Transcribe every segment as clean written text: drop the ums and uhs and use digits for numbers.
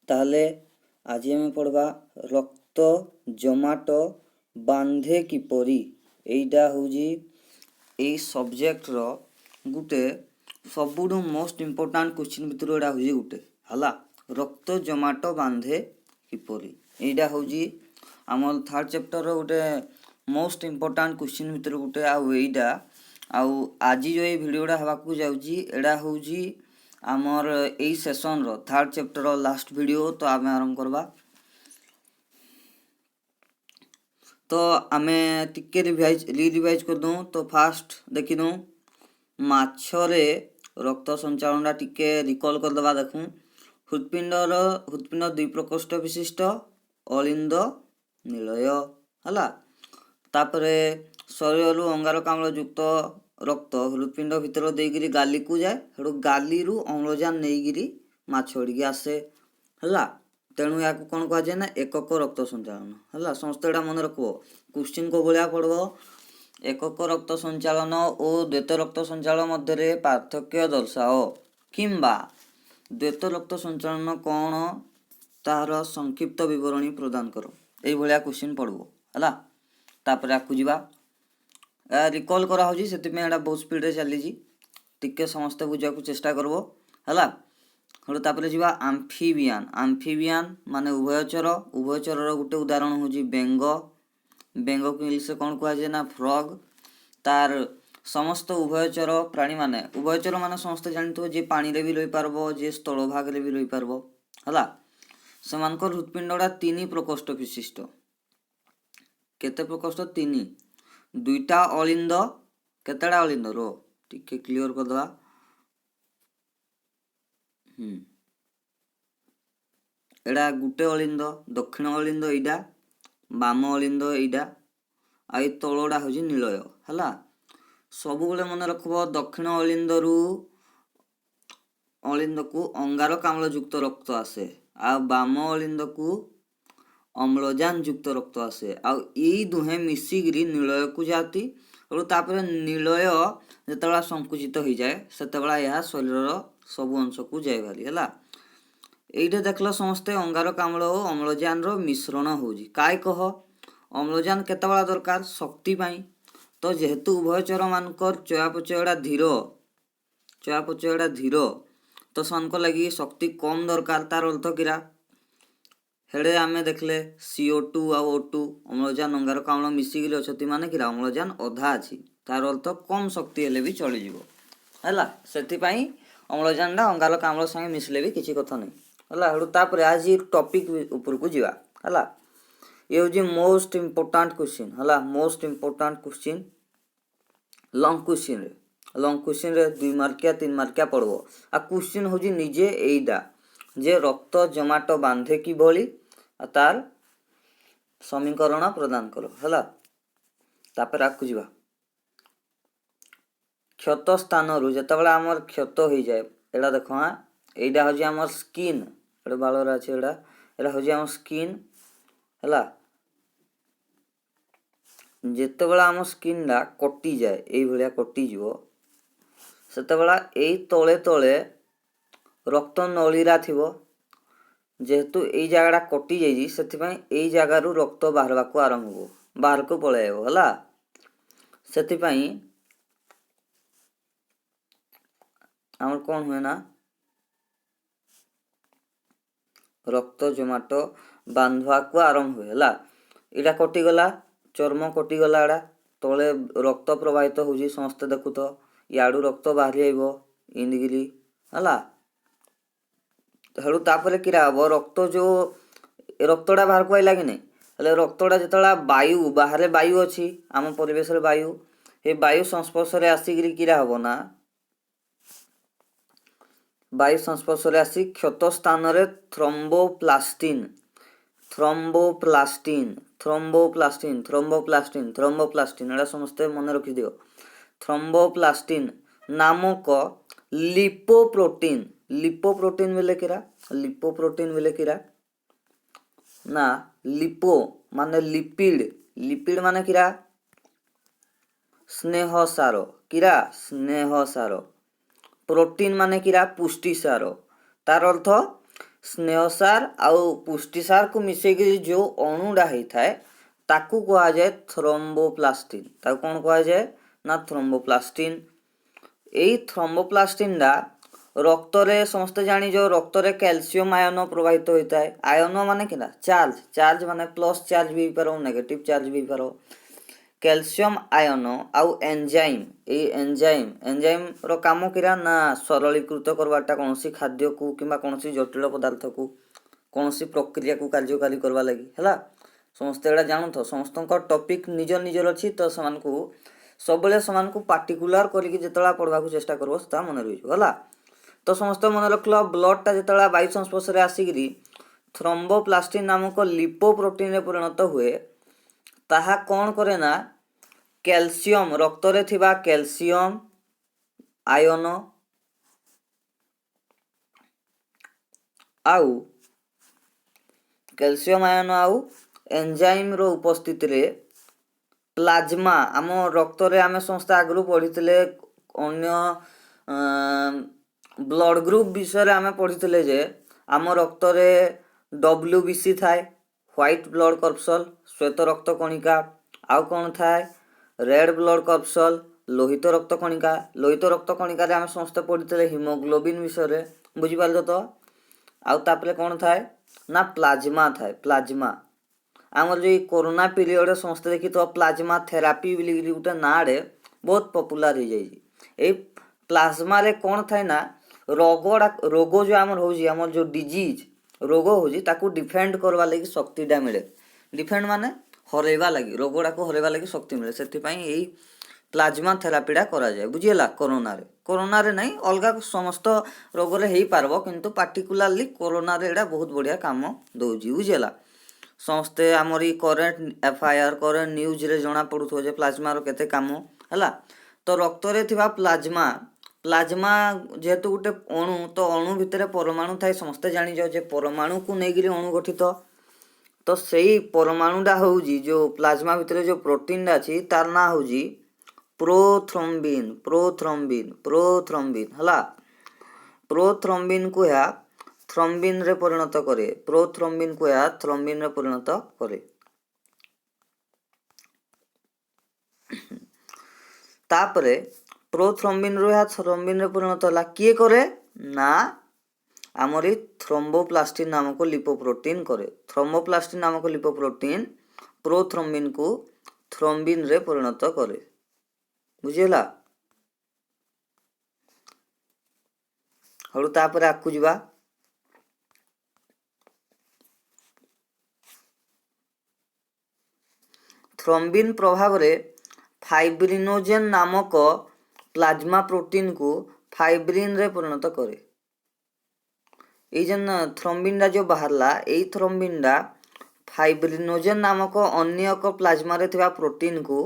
ताहले आज आम पढ़वा रक्त जमाट बांधे किपरि। एइटा होजी a subject row Gute सबुठु most इम्पोर्टांट question भितर एटा होजी गुटे हला रक्त जमाट बांधे किपरि। एइटा होजी आमर थर्ड चैप्टर रो गुटे मोस्ट इम्पोर्टांट क्वेश्चन भितर गुटे आउ एइटा आउ आज जो ये वीडियोटा हवाकू जाउजी एडा होजी आमर ए सेशन रो थर्ड चैप्टर रो लास्ट वीडियो। तो आमे आरंभ करबा। तो आमे टिके रिवाइज कर दूं। तो फास्ट देखि दूं माछरे रक्त संचालनटा टिके रिकॉल कर दबा। देखूं हृत्पिंड दुई प्रकोष्ठ विशिष्ट अलिंद निलय हला। तापरे शरीर अंगारकाम्ल युक्त रक्त हृत्पिंड भितर देगिरी गाली को जाए। हेडू गाली रु अम्लजान नेगिरी माछ उड़िकी आसे हला। तेणु या कौन कह जाए ना एकक रक्त संचालन हला। समस्त एटा मन रखबो क्वेश्चन को भलिया पड़बो। एकक रक्त संचालन और द्वैत रक्त संचालन मध्य पार्थक्य दर्शाओ किंबा द्वैत रक्त संचालन कौन तार संक्षिप्त विवरणी प्रदान करो। एई भलिया क्वेश्चन पड़बो हला। तापर आकु जिबा रिकॉल करा होजी सेति में एटा बहुत स्पीड रे चली जी टिके समस्त बुझा को चेष्टा करबो हला। हलो तापर जिबा एम्फीबियन माने उभयचर रो गुटे उदाहरण होजी बेंग। बेंग को इंग्लिश कोन कहै जे ना फ्रॉग। तार समस्त उभयचर प्राणी माने उभयचर माने समस्त जानतो जे पानी रे भी रही पारबो जे स्थल भाग रे भी रही पारबो हला। समानकर हृत्पिंडडा 3 प्रकोष्ठ विशिष्ट। केते प्रकोष्ठ 3 दुईटा अलिंद केतेडा अलिंद रो टिके क्लियर कर दवा। एडा गुटे अलिंद दक्षिण अलिंद एडा बाम अलिंद एडा आई तळोडा होजी निलय हला। सब गुले मन रखबो दक्षिण अलिंद को अंगारकाम्ल युक्त रक्त आसे आ बाम अलिंद को अम्लजान युक्त रक्त आसे आ एई दुहे मिसिगिरी निलय को जाती। और तापर निलय जेतबेला संकुचित हो जाए सेतबेला यह शरीर सब अंश को जाए भारी हला। एइटे देखलो समस्ते अंगारकाम्ल और अम्लजान रो मिश्रण होजी काय कह अम्लजान केतबेला दरकार शक्ति पाई। तो जेहेतु उभयचर मानकर चयापचयडा धीर तो सनक लगी शक्ति कम दरकार। तार अर्थ किरा हेडे आमे देखले CO2 आ O2 अम्लजान अंगारकाम्ल मिसिगिरी अछती माने किरा अम्लजान अधा अछि। तार अर्थ कम शक्ति हेले भी चली जिवो हला। सेति पई अम्लजानडा अंगारकाम्ल संगे मिसले भी किछि कथा नै हला। हेडू तापर आज टॉपिक ऊपर को जिवा हला। ये होजी मोस्ट इम्पोर्टेंट क्वेश्चन हला। Most important question long question रे 2 मार्किया 3 मार्किया पड़बो। आ क्वेश्चन होजी निजे एइडा जे रक्त जमाट बांधे कि भली तार समीकरण प्रदान करो हला। तापर आकु जिबा क्षत स्थान रु जेतबेला हमर क्षत हो जाए एडा देखो हां एइडा होजी हमर स्किन एडा बालरा अछि एडा होजी हमर स्किन हला। जेतबेला हम स्किन ला कटि जाए एई भलिया कटि जिवो सेतबेला एई तळे तळे रक्त नळीरा थिवो। जेहेतु एई जागाडा कटि जाई सेति पई एई जागा रु रक्त बाहरबा को आरंभ हो बाहर को पळेयो हला। सेति पई हमर कोन हुए ना रक्त जमाट बांधवा को आरंभ हुए हला। एडा कटि गला चर्म कटि गला एडा तळे रक्त प्रवाहित होजी समस्त देखु तो याडू रक्त बाहरी आइबो इंदिगिरी हला। हेडू तापरे किरा हबो रक्त जो रक्तडा बाहर को आइला कि नै हले रक्तडा जेतला वायु बाहरे वायु अछि आम परिवेश रे वायु हे वायु संस्पर्श रे आसीगिरी किरा हबो ना वायु संस्पर्श रे आसी क्षत स्थान रे थ्रोम्बोप्लास्टिन एडा समस्त मन रखि दियो। थ्रोम्बोप्लास्टिन नामक लिपोप्रोटीन बेले किरा ना लिपो माने लिपिड माने किरा स्नेह सार प्रोटीन माने किरा पुष्टि सार। तार अर्थ स्नेहसार आउ पुष्टिसार को मिसेकी जो अणुडा होता है ताकू कहा जाए थ्रोम्बोप्लास्टिन। ताकू कौन कहा जाए ना थ्रोम्बोप्लास्टिन। यही थ्रोम्बोप्लास्टिन डा रक्तरे समस्त जानी जो रक्तरे कैल्शियम आयन प्रवाहित होता है। आयन माने कि चार्ज, चार्ज माने प्लस चार्ज भी पारो नेगेटिव चार्ज भी पारो। कैल्शियम आयन आउ एंजाइम, ए एंजाइम रो काम किरा ना सरलीकृत करवाटा कौन सी खाद्य को किंबा कौन सी जटिल पदार्थ को कौन सी प्रक्रिया को कार्यकारी करवा लगी है। समस्ते एटा जानू तो समस्त टॉपिक निज निजर अच्छी तो सब समान को पार्टिकुलर करके जितला पढ़वा को चेष्टा करबो ता मन रही है। तो समस्त मन रख ब्लडटा जितला वायु संस्पर्श रे आसिकरी थ्रोम्बोप्लास्टिन नामक लिपोप्रोटीन रे परिणत हुए ताहा कौन करे ना कैल्शियम रक्त रे थिबा कैल्शियम आयन आउ कैल्शियम आयन आउ एंजाइम रो उपस्थिति रे प्लाज्मा आम रक्त रे आमे समस्त आगु पढ़ी अन्य ब्लड ग्रुप विषय आमे पढ़ी जे आम रक्त रे WBC थाए व्हाइट ब्लड कर्पसल श्वेत रक्त कणिका आउ कौन थाए रेड ब्लड कर्पसल लोहित रक्त कणिका। लोहित रक्त कणिका आम समस्त पढ़ी हिमोग्लोबिन विषय बुझीपार तो। आउ तापरे कौन थाए ना प्लाज्मा थाए। प्लाज्मा आमर जो कोरोना पीरियड समस्त देखी तो प्लाज्मा थेरापी गोटे नाड़े बहुत पपुलार हो जाए। प्लाज्मा रे कौन थाए ना रोग जो आमर हो आमर जो डिजीज रोग हो ताकू डिफेंड करवा लगी शक्तिटा मिले। डिफेंड माने हरैवा लगी रोगड़ा को हरैवा लगी शक्ति मिले से प्लाज्मा थेरापीटा करा जाए बुझीला। कोरोना रे नहीं अलग समस्त रोग रे हेई पारबो किंतु पार्टिकुलारली कोरोना रे एडा बहुत बढ़िया काम दउजी बुझीला। समस्ते Amri current FIR current news रे जना पड़ुथो जे प्लाज्मा रो केते काम हला। तो रक्त रे थिबा प्लाज्मा प्लाज्मा जेहेतु गोटे अणु तो अणु भितर परमाणु थाए समस्ते जानी जाओ जे परमाणु को नेगिरी अणु गठित। तो सेही परमाणुडा होउजी जो प्लाज्मा भितर जो प्रोटीन अछि तार ना होउजी प्रोथ्रोम्बिन। प्रोथ्रोम्बिन प्रोथ्रोम्बिन हला। प्रोथ्रोम्बिन को या थ्रोम्बिन रे परिणत करे। प्रोथ्रोम्बिन को या थ्रोम्बिन रे परिणत करे। तापरे प्रोथ्रोम्बिन रो या थ्रोम्बिन रे परिणत होला किए करे ना आमरी थ्रोम्बोप्लास्टिन नामक लिपोप्रोटीन करे। थ्रोम्बोप्लास्टिन नामक लिपोप्रोटीन प्रोथ्रोम्बिन को थ्रोम्बिन रे परिणत करे बुझीला। हळु तापरे आकु जिबा थ्रोम्बिन प्रभाव रे फाइब्रिनोजेन नामक प्लाज्मा प्रोटीन को फाइब्रिन रे परिणत करे। ये जन थ्रोम्बिन जो बाहरला यही थ्रोम्बिन फाइब्रिनोजेन नामक अन्य एक प्लाज्मा रे थिबा प्रोटीन को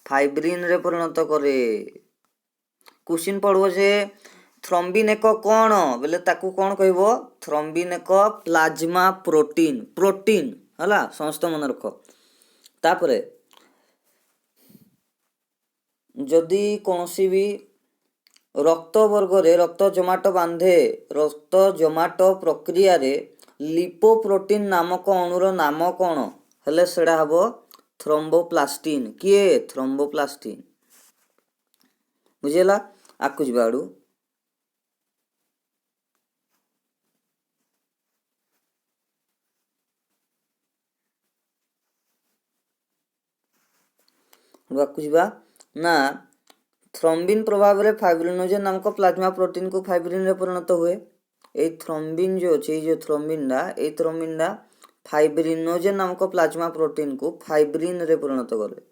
फाइब्रिन रे परिणत करे। क्वेश्चन पड़ो जे थ्रोम्बिन एक कौन बोले ताकू कौन कहबो थ्रोम्बिन एक प्लाज्मा प्रोटीन। प्रोटीन हला समस्त मन रख। तापरे जदि कौनसी भी रक्त वर्ग रे रक्त जमाट बांधे रक्त जमाट प्रक्रिया रे लिपोप्रोटीन नामक अणुर नाम कौन हेले सेडा हबो थ्रोम्बोप्लास्टिन। किए थ्रोम्बोप्लास्टिन बुझेला। आकु जिबा आडू आकु जिबा ना थ्रोम्बिन प्रभाव रे फाइब्रिनोजेन नामक प्लाज्मा प्रोटीन को फाइब्रिन रे परिणत हुए। ए थ्रोम्बिन जो अच्छे जो थ्रोम्बिन डा फाइब्रिनोजेन नामक प्लाज्मा प्रोटीन को फाइब्रिन रे परिणत करे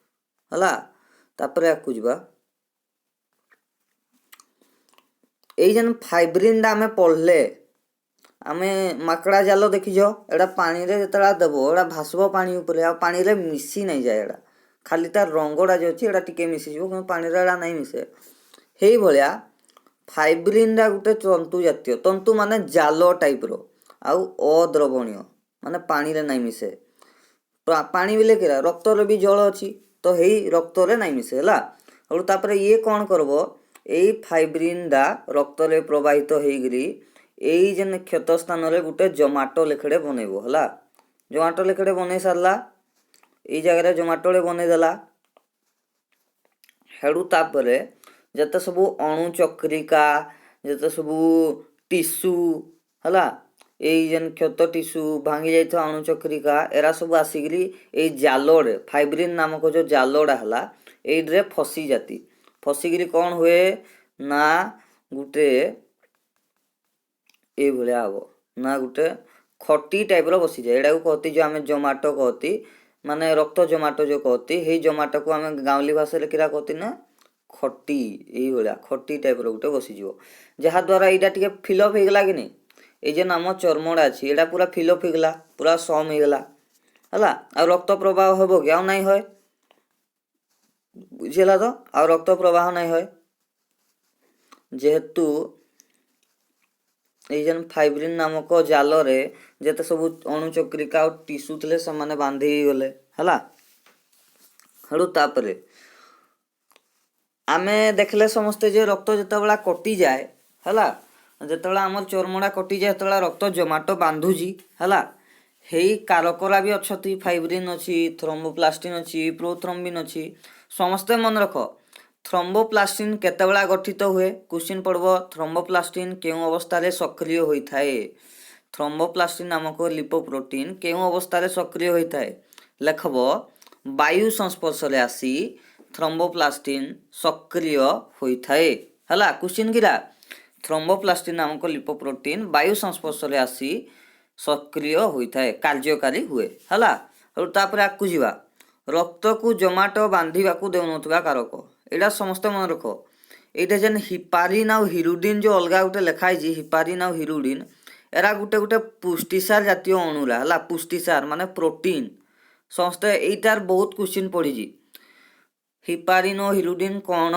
हला। तापरे आकु जिबा ए जन फाइब्रिन डा हमें पढ़ले आमे माकड़ा जाल देखिजो एडा पानी रे जतरा देबो एडा भासबो पानी ऊपर आ पानी रे मिसी नहीं जाए। एडा खाली तार रंगड़ा जो अच्छी एडा टिके मिसी जीवो कि पानी रे एडा नहीं मिसे। हे भलिया फाइब्रिन डा गुटे तंतु जातीय तंतु माने जाल टाइप रो आउ अद्रवणीय माने पानी रे नहीं मिसे। पानी बिले केरा रक्त रे भी जल अच्छी तो हेई रक्त रे नहीं मिसे हला। और तापरे ये कौन करबो एई फाइब्रिन डा रक्त रे प्रवाहित हेगिरी एई जेन क्षत स्थान रे गुटे जोमाटो लेखड़े बनइबो हला। जोमाटो लेखड़े बनई सारला एई जगह जोमाटोड़े बनई देला। हेडू तापरे जते सबू अणु चक्रिका जते सबू टिश्यू हला एई जेन क्षत टिश्यू भांगी जाइथा अणु चक्रिका एरा सब आसिकरी एई जालोड़े फाइब्रिन नामक जो जालोड़ा हला एइड्रे फसी जाती। फसिकरी कौन हुए ना गुटे ए भलिया हबो ना गुटे खटी टाइप रो बसी जाए। एडा को कहती जो आमे जोमाटो कहती माने रक्त जोमाटो जो कहती हे जोमाटो को आमे गांवली भाषा रे किरा कहती ना खटी एई भलिया खटी टाइप रो गुटे बसी जिवो। जहा द्वारा एटा टिके फिलअप हे गेला कि नै ए जे नाम चर्मडा अछि एटा पूरा फिलअप हे गेला पूरा सम हे गेला हला। आ रक्त प्रवाह हबो कि आ नै होय बुझिला तो आ रक्त प्रवाह नै होय जेहेतु एई जन फाइब्रिन नामक जाल रे जेते सब अणु चक्रिका और टिश्यू थले समाने बांधी गले हला। हेडू तापरे आमे देखले समस्ते जे रक्त जतबेला कटि जाए हला जतबेला हमर चर्मडा कटि जाए तबेला रक्त जोमाटो बांधुजी हला। हेई कारकरा भी अछती फाइब्रिन अछि थ्रोम्बोप्लास्टिन अछि प्रोथ्रोम्बिन अछि समस्ते मन रख। थ्रोम्बोप्लास्टिन केतेबेला गठित हुए क्वेश्चन पड़बो थ्रोम्बोप्लास्टिन केउ अवस्था रे सक्रिय होई थाए। थ्रोम्बोप्लास्टिन नामक लिपोप्रोटीन केउ अवस्था रे सक्रिय होई थाए लेखबो वायु संस्पर्श रे आसी थ्रोम्बोप्लास्टिन सक्रिय होई थाए हला। क्वेश्चन गिरा थ्रोम्बोप्लास्टिन नामक लिपोप्रोटीन वायु संस्पर्श रे आसी सक्रिय होई थाए कार्यकारी हुए हला। और तापर आकु जिवा रक्त को जोमाटो बांधिबा को देउनथबा कारक एडा समस्त मन रखो। एटा जेन हिपारिन आ हिरुडिन जो अलगा गुटे लेखाई जी हिपारिन आ हिरुडिन एरा गुटे गुटे पुष्टिसार जातीय अणुरा हला। पुष्टिसार माने प्रोटीन समस्त एटार बहुत क्वेश्चन पड़ी जी। हिपारिन और हिरुडिन कौन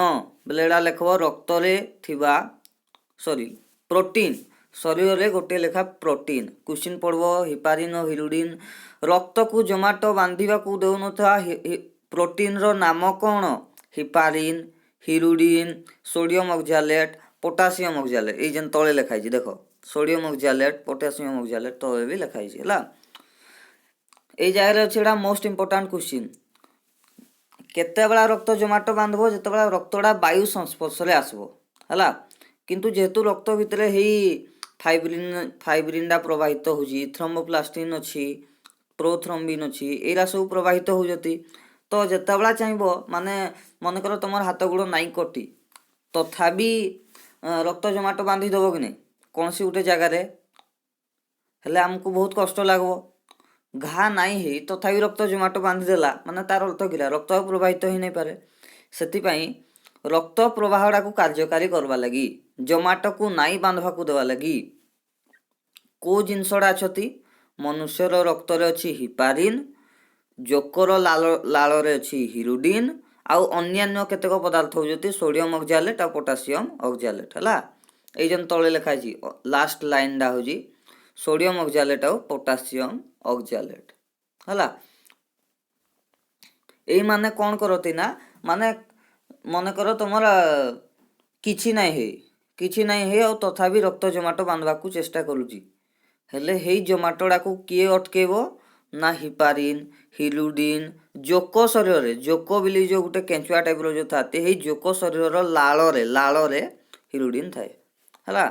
बोले एडा लेखबो रक्त रे थिबा सॉरी प्रोटीन शरीर रे गोटे लेखा प्रोटीन क्वेश्चन पड़बो हिपारिन और हिरुडिन रक्त को जोमाटो बांधिबा को देउनथा प्रोटीन रो नाम कौन heparin hirudin sodium oxalate potassium oxalate ए जन तळे लेखाई जी देखो सोडियम ऑक्सैलेट पोटासियम ऑक्सैलेट तळे भी लेखाई जी हला। ए जाय रे छेडा मोस्ट इंपोर्टेंट क्वेश्चन केते बेला रक्त जोमाटो बांधबो जते बेला रक्तडा वायु संस्पर्श रे आसबो हला। किंतु जेहेतु रक्त भितरे हेई फाइब्रिनडा प्रवाहित होजी थ्रोम्बोप्लास्टिन अछि प्रोथ्रोम्बिन अछि एरा सब प्रवाहित हो जति तो जेतेबेला चाहिबो माने मन कर तमर हाथ गुड़ नाई कटि तथापि रक्त जोमाटो बांधी दबो कि नै कोनसी गुटे जगह रे हेले हमको बहुत कष्ट लागबो। घा नाई हे तथापि रक्त जोमाटो बांधी देला माने तार अर्थ किला रक्त प्रवाहित ही नै पारे। सेति पई रक्त प्रवाहडा को कार्यकारी करबा लागि जोमाटो को नाई बांधवा को देवा लागि को जिनसडा अछती मनुष्यर रक्त रे अछि हिपारिन जोकर लाल रे अछि हिरुडिन आउ अन्यान्य केतेक पदार्थ होजती सोडियम ऑक्सैलेट आ पोटासियम ऑक्सैलेट हला। ए जन तळे लेखा जी लास्ट लाइन डा होजी सोडियम ऑक्सैलेट आ पोटासियम ऑक्सैलेट हला। एई माने कोन करती ना माने मन कर तुमर किछि नै हे और तथापि रक्त जोमाटो बांधवा को चेष्टा करूजी हेले हेई जोमाटोडा को किए अटकेबो ना हिपारिन हिरुडिन जोको शरीर रे जोको बिली जो गुटे केंचुआ टाइप रो जो थाते हेई जोको शरीर रो लाल रे हिरुडिन थाए हला।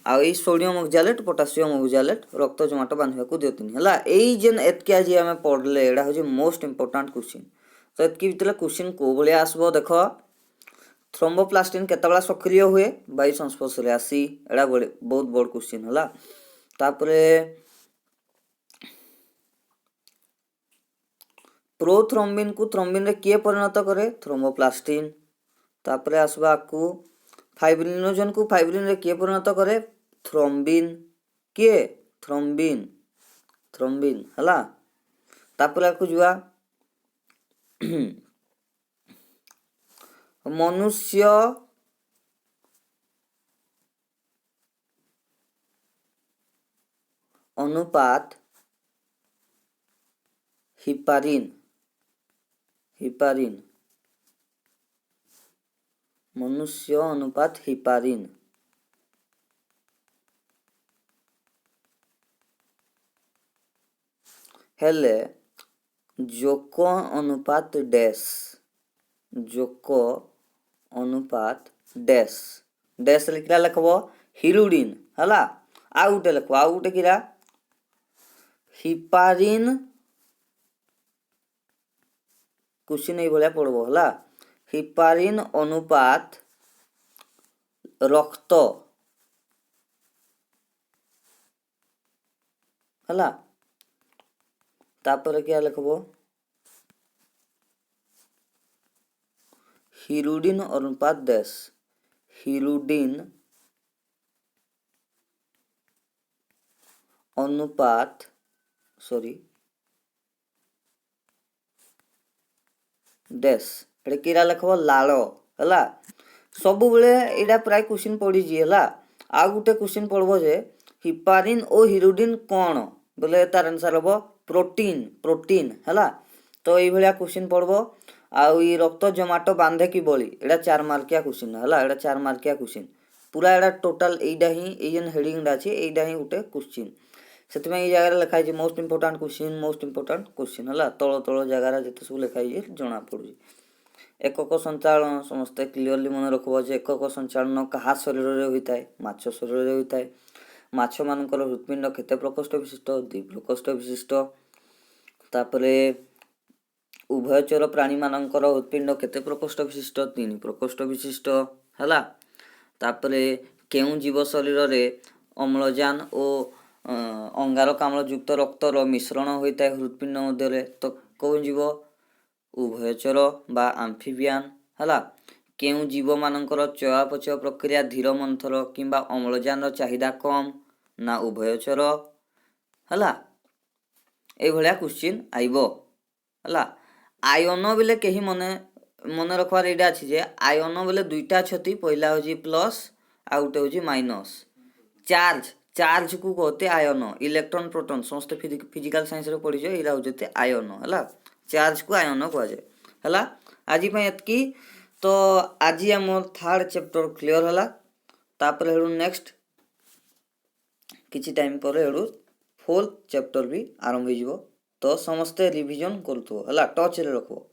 आ ए सोडियम ऑक्सैलेट पोटासियम ऑक्सैलेट रक्त जोमाटो बांधवा को देतिन हला। एई जेन एतके आज हमें पढ़ले एडा होजी मोस्ट इंपोर्टेंट क्वेश्चन। तो एतकी भितरे क्वेश्चन को भलिया आसबो देखो थ्रोम्बोप्लास्टिन केतेबेला सक्रिय हुए वायु संस्पर्श रे आसी एडा बहुत बड़ क्वेश्चन हला। तापरे प्रोथ्रोम्बिन को थ्रोम्बिन रे किए परिणत करे थ्रोम्बोप्लास्टिन। तापरे आसबा को फाइब्रिनोजन को फाइब्रिन रे किए परिणत करे थ्रोम्बिन किए थ्रोम्बिन हला। तापरे को जुआ मनुष्य अनुपात हिपारिन मनुष्य अनुपात हिपारिन हेले जोक अनुपात डैश, जोक अनुपात डैश डैश लिखला लिखब हिरुडिन हला। आउ गुटे लिखब, आउ गुटे किरा हिपारिन, क्वेश्चन एई भलिया पड़बो हला। हिपारिन अनुपात रक्त हला। तापर क्या लिखब हिरुडिन अनुपात डैश, हिरुडिन अनुपात सॉरी डैश एटा किरा लिखब लाल हला। सबु बेले एटा प्राय क्वेश्चन पड़ी जी हला। आ गुटे क्वेश्चन पड़बो जे हिपारिन ओ हिरुडिन कोन बोले तार आंसर हबो प्रोटीन, प्रोटीन हला। तो एई भलिया क्वेश्चन पड़बो। आउ ई रक्त जमाटो बांधे की बळी एटा 4 मार्किया क्वेश्चन हला। एटा 4 मार्किया क्वेश्चन पूरा एटा टोटल एइडा ही एई जन हेडिंग डा अछि एइडा ही गुटे क्वेश्चन। सेतमे एई जगह लिखा है most important question, most important question हला। तळ तळ जगह जते सब लिखा है जणा पड़ुजी। एकक संचालन समस्त क्लियरली मन रखबो जे एकक संचालन कहा शरीर रे होइताय, माछ शरीर रे होइताय। माछ मानकर हृदपिंड केते प्रकोष्ठ विशिष्ट, 2 प्रकोष्ठ विशिष्ट। तापरे उभयचर प्राणी मानकर हृदपिंड केते प्रकोष्ठ विशिष्ट, 3 प्रकोष्ठ विशिष्ट हला। तापरे केउ जीव शरीर रे अम्लजान और अंगारकाम्ल युक्त रक्तर मिश्रण होइताय हृदपिंड मध्यरे, तो कोउ जीव उभयचर बा आम्फिबियान हला। केउ जीव मानकर चयापचय प्रक्रिया धीर मंथर किंबा अम्लजान चाहिदा कम ना उभयचर हला। ए भलिया क्वेश्चन आइबो हला। आयन बेले केही मने मने रखवार एडा अछि जे आयन बेले दुईटा छति, पहिला होजी प्लस आ गुटे होजी माइनस। चार्ज, चार्ज को कहते आयन, इलेक्ट्रॉन प्रोटॉन समस्त फिजिकल साइंस रे पढिजो एरा होजते आयन हला। चार्ज को आयन को आजे हला। आजि पय एतकी। तो आजि हमर थर्ड चैप्टर क्लियर हला। तापर हेडू नेक्स्ट किछि टाइम पर हेडू फोर्थ चैप्टर भी आरंभ हो जिवो। तो समस्त रिवीजन करथो हला, टच रे रखो।